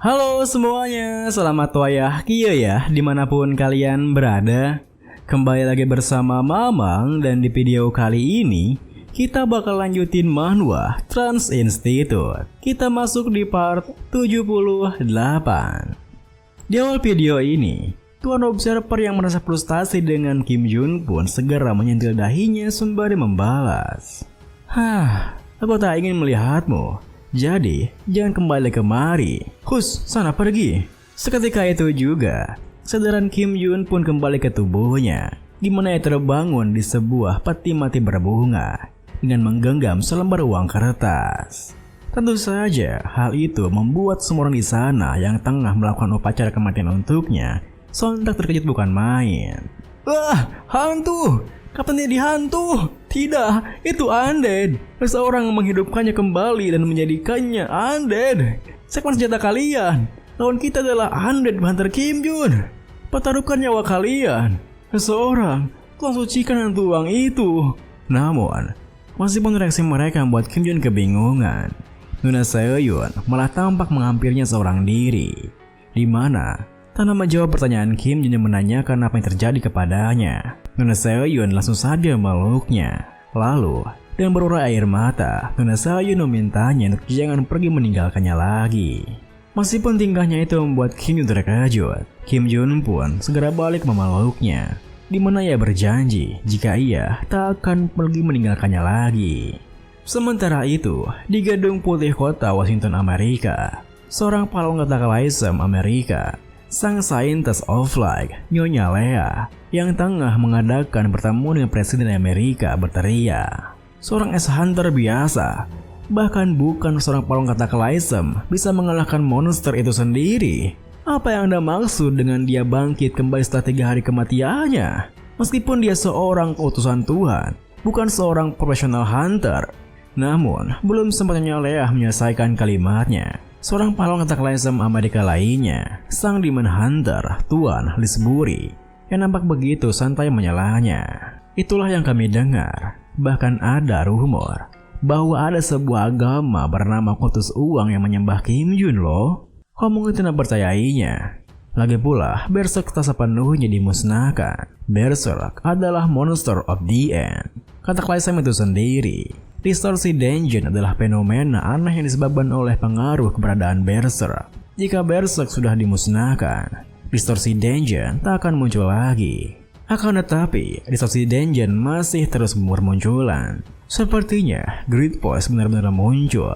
Halo semuanya, selamat wayah kieu ya dimanapun kalian berada. Kembali lagi bersama Mamang dan di video kali ini kita bakal lanjutin manhwa Trans Institute. Kita masuk di part 78. Di awal video ini, tuan observer yang merasa frustasi dengan Kim Jun pun segera menyentil dahinya sembari membalas. Aku tak ingin melihatmu. Jadi, jangan kembali kemari. Hus, sana pergi. Seketika itu juga, kesadaran Kim Jun pun kembali ke tubuhnya, di mana ia terbangun di sebuah peti mati berbunga dengan menggenggam selembar uang kertas. Tentu saja, hal itu membuat semua orang di sana yang tengah melakukan upacara kematian untuknya sontak terkejut bukan main. Wah, hantu! Kapan dia dihantu? Tidak, itu undead. Seseorang menghidupkannya kembali dan menjadikannya undead. Segmen senjata kalian. Lawan kita adalah undead hunter Kim Jun. Pertaruhkan nyawa kalian. Seseorang telah sucikan hantu uang itu. Namun, meskipun reaksi mereka membuat Kim Jun kebingungan, Nuna Seoyun malah tampak menghampirinya seorang diri, di mana tanpa menjawab pertanyaan Kim Jun yang menanyakan apa yang terjadi kepadanya. Nuna Seoyun langsung saja memeluknya. Lalu, dengan berurai air mata, Nuna Seoyun memintanya untuk jangan pergi meninggalkannya lagi. Meskipun tingkahnya itu membuat Kim Jun terkejut, Kim Jun pun segera balik memeluknya, di mana ia berjanji jika ia tak akan pergi meninggalkannya lagi. Sementara itu, di Gedung Putih Kota Washington, Amerika, seorang pahlawan kataklysm Amerika, sang Scientist of Light, Nyonya Leia, yang tengah mengadakan pertemuan dengan Presiden Amerika berteriak. Seorang S-Hunter biasa, bahkan bukan seorang pahlawan kataklysm, bisa mengalahkan monster itu sendiri. Apa yang Anda maksud dengan dia bangkit kembali setelah 3 hari kematiannya? Meskipun dia seorang utusan Tuhan, bukan seorang profesional hunter. Namun, belum sempat Nyonya Leia menyelesaikan kalimatnya, seorang pahlawan kataklysm Amerika lainnya, sang Demon Hunter, Tuan Lisbury, yang nampak begitu santai menyalahnya. Itulah yang kami dengar. Bahkan ada rumor bahwa ada sebuah agama bernama Kultus Uang yang menyembah Kim Jun loh. Kamu tidak percayainya. Lagi pula, Berserk tak sepenuhnya dimusnahkan. Berserk adalah monster of the end. Kataklysm itu sendiri. Distorsi Dungeon adalah fenomena aneh yang disebabkan oleh pengaruh keberadaan Berserk. Jika Berserk sudah dimusnahkan, Distorsi Dungeon tak akan muncul lagi. Akan tetapi, Distorsi Dungeon masih terus bermunculan. Sepertinya, Great Voice benar-benar muncul.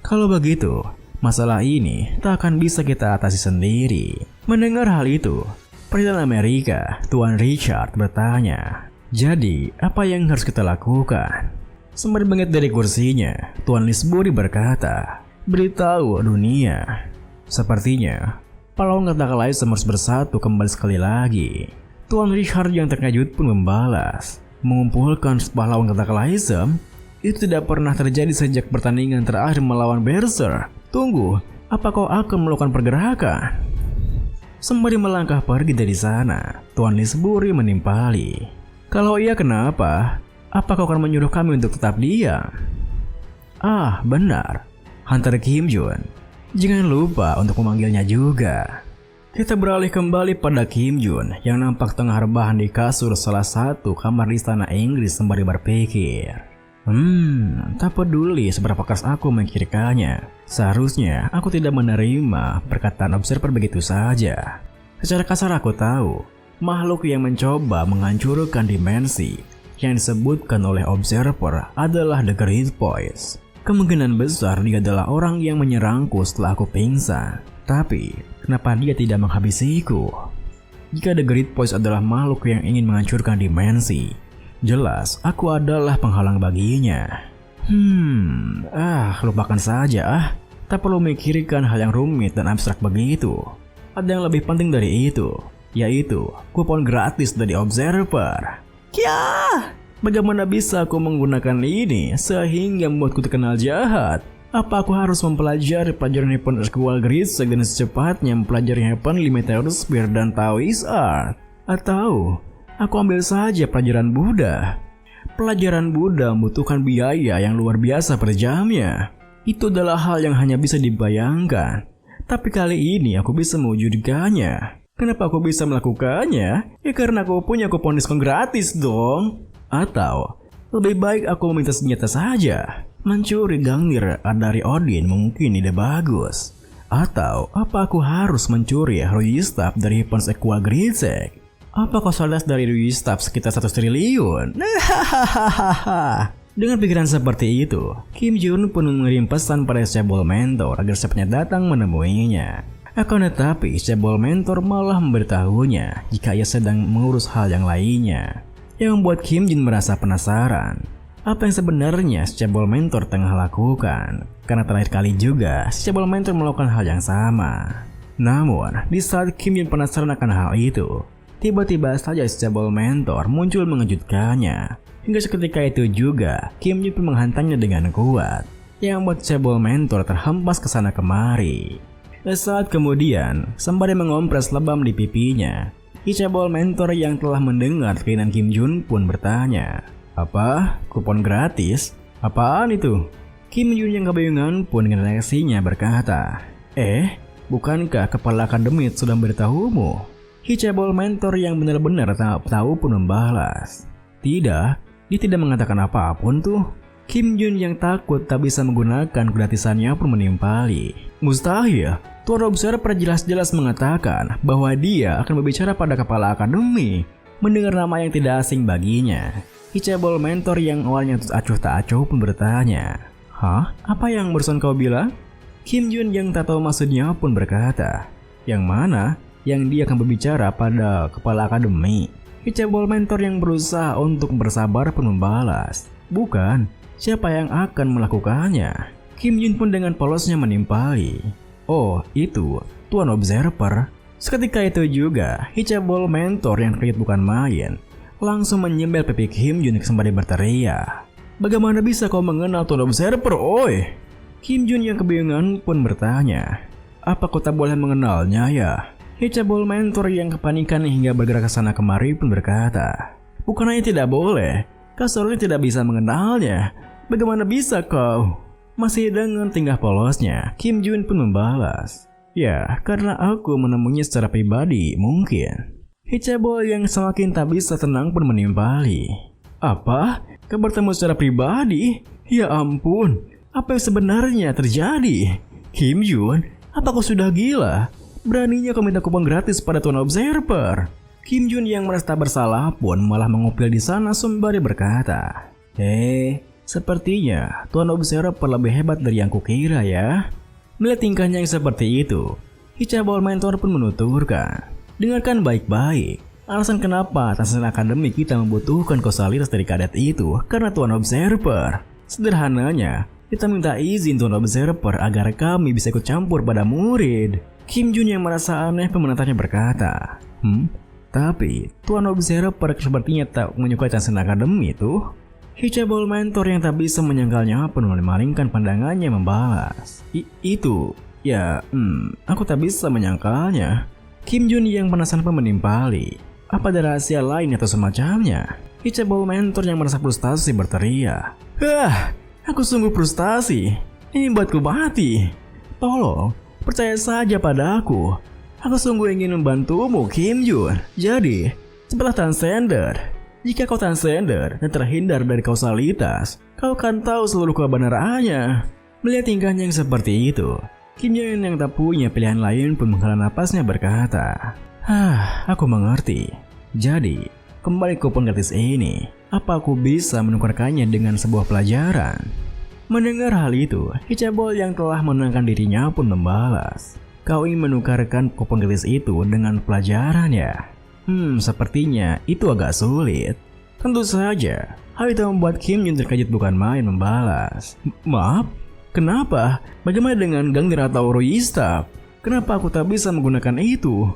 Kalau begitu, masalah ini tak akan bisa kita atasi sendiri. Mendengar hal itu, Presiden Amerika, Tuan Richard bertanya, jadi apa yang harus kita lakukan? Sembari bangkit dari kursinya, Tuan Lisbury berkata, beritahu dunia. Sepertinya, pahlawan kataklysm harus bersatu kembali sekali lagi. Tuan Richard yang terkejut pun membalas, mengumpulkan pahlawan kataklysm itu tidak pernah terjadi sejak pertandingan terakhir melawan Berserk. Tunggu, apa kau akan melakukan pergerakan? Sembari melangkah pergi dari sana, Tuan Lisbury menimpali. Kalau iya kenapa? Apa kau akan menyuruh kami untuk tetap diam? Ah, benar. Hunter Kim Jun. Jangan lupa untuk memanggilnya juga. Kita beralih kembali pada Kim Jun yang nampak tengah rebahan di kasur salah satu kamar di istana Inggris sembari berpikir. Tak peduli seberapa keras aku memikirkannya. Seharusnya aku tidak menerima perkataan observer begitu saja. Secara kasar aku tahu, makhluk yang mencoba menghancurkan dimensi yang disebutkan oleh observer adalah The Great Voice. Kemungkinan besar dia adalah orang yang menyerangku setelah aku pingsan. Tapi, kenapa dia tidak menghabisiku? Jika The Great Voice adalah makhluk yang ingin menghancurkan dimensi, jelas aku adalah penghalang baginya. Lupakan saja. Tak perlu memikirkan hal yang rumit dan abstrak begitu. Ada yang lebih penting dari itu, yaitu kupon gratis dari observer. Kia! Bagaimana bisa aku menggunakan ini sehingga membuatku terkenal jahat? Apa aku harus mempelajari pelajaran Nippon Squall Grisek dan secepatnya mempelajari Heavenly Meteor Spear dan Taoist Art? Atau aku ambil saja pelajaran Buddha? Pelajaran Buddha membutuhkan biaya yang luar biasa per jamnya. Itu adalah hal yang hanya bisa dibayangkan. Tapi kali ini aku bisa mewujudkannya. Kenapa aku bisa melakukannya? Ya karena aku punya kupon diskon gratis dong. Atau lebih baik aku meminta senjata saja. Mencuri Gangnir dari Odin mungkin ide bagus. Atau apa aku harus mencuri Ruystad dari Pons Equal Grisek? Apa kosalitas dari Ruystad sekitar 1 triliun? Dengan pikiran seperti itu, Kim Jun pun mengirim pesan pada Cebol Mentor agar secepatnya datang menemuinya. Akan tetapi Cebol Mentor malah memberitahunya jika ia sedang mengurus hal yang lainnya, yang membuat Kim Jun merasa penasaran. Apa yang sebenarnya Cebol Mentor tengah lakukan? Karena terakhir kali juga Cebol Mentor melakukan hal yang sama. Namun, di saat Kim Jun penasaran akan hal itu, tiba-tiba saja Cebol Mentor muncul mengejutkannya. Hingga seketika itu juga, Kim Jun pun menghantamnya dengan kuat, yang membuat Cebol Mentor terhempas ke sana kemari. Saat kemudian, sembari mengompres lebam di pipinya, Cebol Mentor yang telah mendengar keinginan Kim Jun pun bertanya, "Apa? Kupon gratis? Apaan itu?" Kim Jun yang kebingungan pun dengan reaksinya berkata, bukankah kepala akademi sudah memberitahumu?" Cebol Mentor yang benar-benar tak tahu pun membalas, "Tidak. Dia tidak mengatakan apapun tuh." Kim Jun yang takut tak bisa menggunakan gratisannya pun menimpali. "Mustahil. Tuan Observer jelas-jelas mengatakan bahwa dia akan berbicara pada kepala akademi." Mendengar nama yang tidak asing baginya, Cebol Mentor yang awalnya acuh tak acuh pun bertanya, "Hah? Apa yang barusan kau bilang?" Kim Jun yang tak tahu maksudnya pun berkata, "Yang mana? Yang dia akan berbicara pada kepala akademi." Cebol Mentor yang berusaha untuk bersabar pun membalas, "Bukan. Siapa yang akan melakukannya?" Kim Jun pun dengan polosnya menimpali, "Oh, itu Tuan Observer." Seketika itu juga, Cebol Mentor yang terkejut bukan main, langsung menyembel pipi Kim Jun sembari berteriak, "Bagaimana bisa kau mengenal Tuan Observer, oi?" Kim Jun yang kebingungan pun bertanya, "Apa kau tak boleh mengenalnya ya?" Cebol Mentor yang kepanikan hingga bergerak ke sana kemari pun berkata, "Bukannya tidak boleh, kau seharusnya tidak bisa mengenalnya. Bagaimana bisa kau?" Masih dengan tingkah polosnya, Kim Jun pun membalas, "Ya, karena aku menemuinya secara pribadi mungkin." Cebol yang semakin tak bisa tenang pun menimpali, "Apa? Kau bertemu secara pribadi? Ya ampun, apa yang sebenarnya terjadi? Kim Jun, apa kau sudah gila? Beraninya kau minta kupon gratis pada Tuan Observer." Kim Jun yang merasa tak bersalah pun malah mengupil di sana sembari berkata, "Sepertinya Tuan Observer lebih hebat dari yang kukira ya." Melihat tingkahnya yang seperti itu, Cebol Mentor pun menuturkan, "Dengarkan baik-baik. Alasan kenapa Tansen Akademi kita membutuhkan kosalitas dari kadet itu karena Tuan Observer. Sederhananya, kita minta izin Tuan Observer agar kami bisa ikut campur pada murid." Kim Jun yang merasa aneh pun menatapnya berkata, Tapi Tuan Observer sepertinya tak menyukai Tansen Akademi itu." Cebol Mentor yang tak bisa menyangkalnya pun memalingkan pandangannya membalas, "Itu, ya, aku tak bisa menyangkalnya." Kim Jun yang penasaran pun menimpali, "Apa ada rahasia lain atau semacamnya?" Cebol Mentor yang merasa frustasi berteriak, Aku sungguh frustasi. Ini buatku mati. Tolong, percaya saja padaku. Aku sungguh ingin membantumu, Kim Jun. Jadi, cepatlah transcender. Jika kau transcender dan terhindar dari kausalitas, kau akan tahu seluruh kebenarannya." Melihat tingkahnya yang seperti itu, Kim Jun yang tak punya pilihan lain pun menghela napasnya berkata, Aku mengerti. Jadi, kembali kupon gratis ini, apa aku bisa menukarkannya dengan sebuah pelajaran?" Mendengar hal itu, Cebol yang telah menenangkan dirinya pun membalas, "Kau ingin menukarkan kupon gratis itu dengan pelajaran ya? Sepertinya itu agak sulit." Tentu saja, hal itu membuat Kim Jun terkejut bukan main membalas, "Maaf? Kenapa? Bagaimana dengan Gangnir atau Ruystad? Kenapa aku tak bisa menggunakan itu?"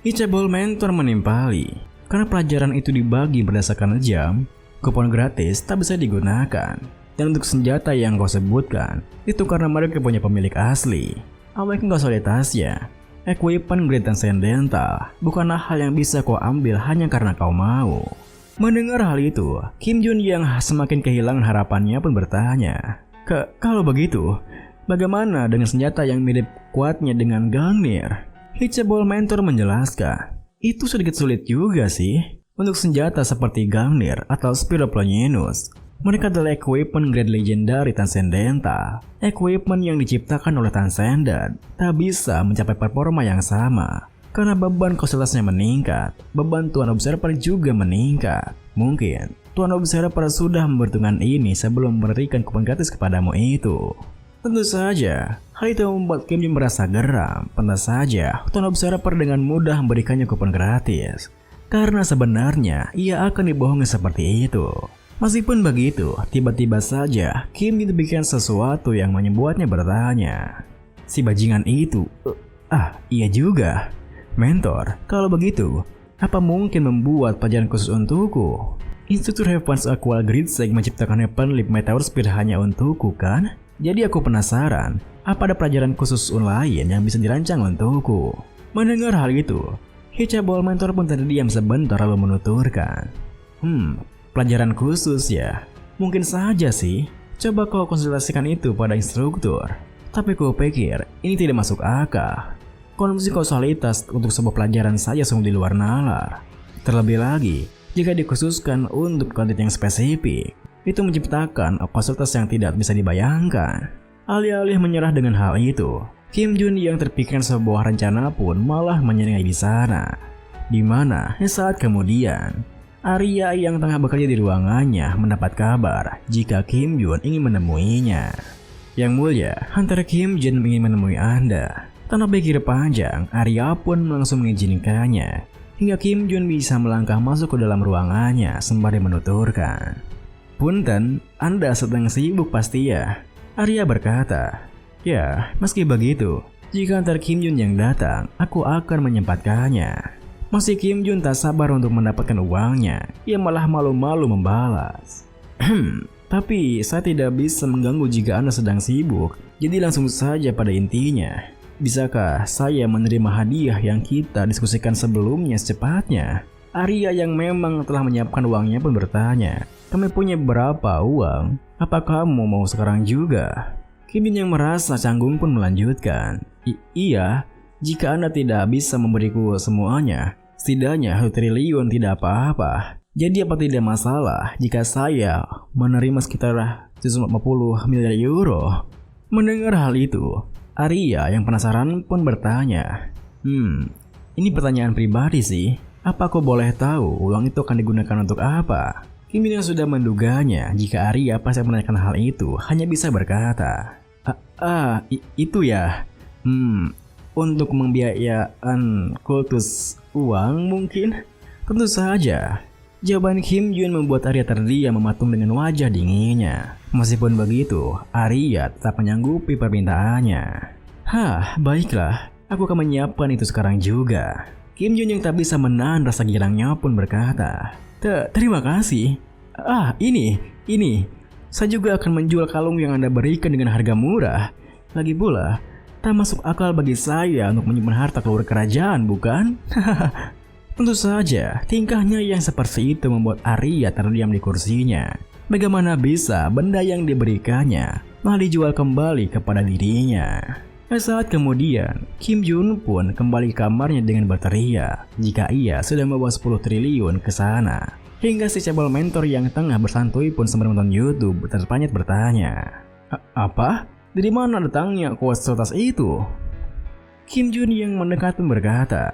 Cebol Mentor menimpali, "Karena pelajaran itu dibagi berdasarkan jam, kupon gratis tak bisa digunakan. Dan untuk senjata yang kau sebutkan, itu karena mereka punya pemilik asli. Abaikan kausalitasnya. Equipment grade transcendental bukanlah hal yang bisa kau ambil hanya karena kau mau." Mendengar hal itu, Kim Jun yang semakin kehilangan harapannya pun bertanya, Kalau begitu, Bagaimana dengan senjata yang mirip kuatnya dengan Gungnir? Hitchable Mentor menjelaskan, itu sedikit sulit juga sih. Untuk senjata seperti Gungnir atau Spiroplonyenus, mereka adalah equipment grade legendary transcendental. Equipment yang diciptakan oleh Transcendent tak bisa mencapai performa yang sama. Karena beban konstellasinya meningkat, beban Tuan Observer juga meningkat. Mungkin Tuan Observer sudah memperhitungkan ini sebelum memberikan kupon gratis kepadamu itu. Tentu saja, hal itu membuat Kim Jun merasa geram. Pantas saja Tuan Observer dengan mudah memberikannya kupon gratis. Karena sebenarnya ia akan dibohongi seperti itu. Meskipun begitu, tiba-tiba saja Kim Jun bikin sesuatu yang membuatnya bertanya. Si bajingan itu, iya juga. Mentor, kalau begitu, apa mungkin membuat pelajaran khusus untukku? Instruktur Heaven's Aqua Gridseek menciptakan Heavenly Meteor Spear hanya untukku kan? Jadi aku penasaran, apa ada pelajaran khusus lain yang bisa dirancang untukku? Mendengar hal itu, Hitchable Mentor pun terdiam sebentar lalu menuturkan. Pelajaran khusus ya? Mungkin saja sih. Coba kau konsultasikan itu pada instruktur. Tapi ku pikir ini tidak masuk akal. Konsumsi kausalitas untuk sebuah pelajaran saja sungguh di luar nalar. Terlebih lagi, jika dikhususkan untuk konten yang spesifik, itu menciptakan konsultas yang tidak bisa dibayangkan. Alih-alih menyerah dengan hal itu, Kim Jun yang terpikirkan sebuah rencana pun malah menyengai di sana. Di mana saat kemudian, Arya yang tengah bekerja di ruangannya mendapat kabar jika Kim Jun ingin menemuinya. Yang mulia, Hunter Kim Jun ingin menemui Anda. Tanpa pikir panjang, Arya pun langsung mengizinkannya. Hingga Kim Jun bisa melangkah masuk ke dalam ruangannya sembari menuturkan. Punten, Anda sedang sibuk pasti ya? Arya berkata. Ya, meski begitu, jika antar Kim Jun yang datang, aku akan menyempatkannya. Masih Kim Jun tak sabar untuk mendapatkan uangnya, ia malah malu-malu membalas. Tapi saya tidak bisa mengganggu jika Anda sedang sibuk, jadi langsung saja pada intinya. Bisakah saya menerima hadiah yang kita diskusikan sebelumnya secepatnya? Arya yang memang telah menyiapkan uangnya pun bertanya, kami punya berapa uang? Apa kamu mau sekarang juga? Kim Jun yang merasa canggung pun melanjutkan. Iya, jika Anda tidak bisa memberiku semuanya, setidaknya 1 triliun tidak apa-apa. Jadi apa tidak masalah jika saya menerima sekitar 150 miliar euro? Mendengar hal itu, Arya yang penasaran pun bertanya. Ini pertanyaan pribadi sih. Apa aku boleh tahu uang itu akan digunakan untuk apa? Kim Jun yang sudah menduganya jika Arya pasti menanyakan hal itu hanya bisa berkata, itu ya. Untuk membiayakan kultus uang mungkin? Tentu saja. Jawaban Kim Jun membuat Arya terdiam mematung dengan wajah dinginnya. Meskipun begitu, Arya tetap menyanggupi permintaannya. Baiklah. Aku akan menyiapkan itu sekarang juga. Kim Jun yang tak bisa menahan rasa girangnya pun berkata, Terima kasih. Ini. Saya juga akan menjual kalung yang Anda berikan dengan harga murah. Lagi pula, tak masuk akal bagi saya untuk menyimpan harta keluarga kerajaan, bukan? Tentu saja, tingkahnya yang seperti itu membuat Arya terdiam di kursinya. Bagaimana bisa benda yang diberikannya malah dijual kembali kepada dirinya? Saat kemudian, Kim Jun pun kembali ke kamarnya dengan berteriak jika ia sudah membawa 10 triliun ke sana. Hingga si cabal mentor yang tengah bersantui pun sembari menonton YouTube terpenyet bertanya, Apa? Dari mana datangnya kualitas itu? Kim Jun yang mendekat pun berkata,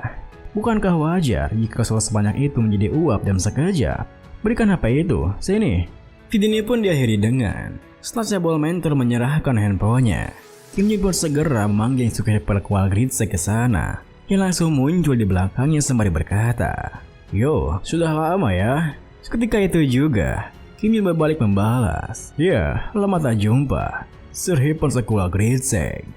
bukankah wajar jika sesuatu sebanyak itu menjadi uap dalam sekejap? Berikan HP itu, sini. Video ini pun diakhiri dengan, setelah cabal mentor menyerahkan handphonenya, Kim Jun pun segera memanggil instruktur Aqua Gridseek ke sana. Yang langsung muncul di belakangnya sembari berkata, Yo, sudah lama ya. Seketika itu juga, Kim Jun berbalik membalas, Ya, lama tak jumpa, Sir Heaven's Aqua Gridseek.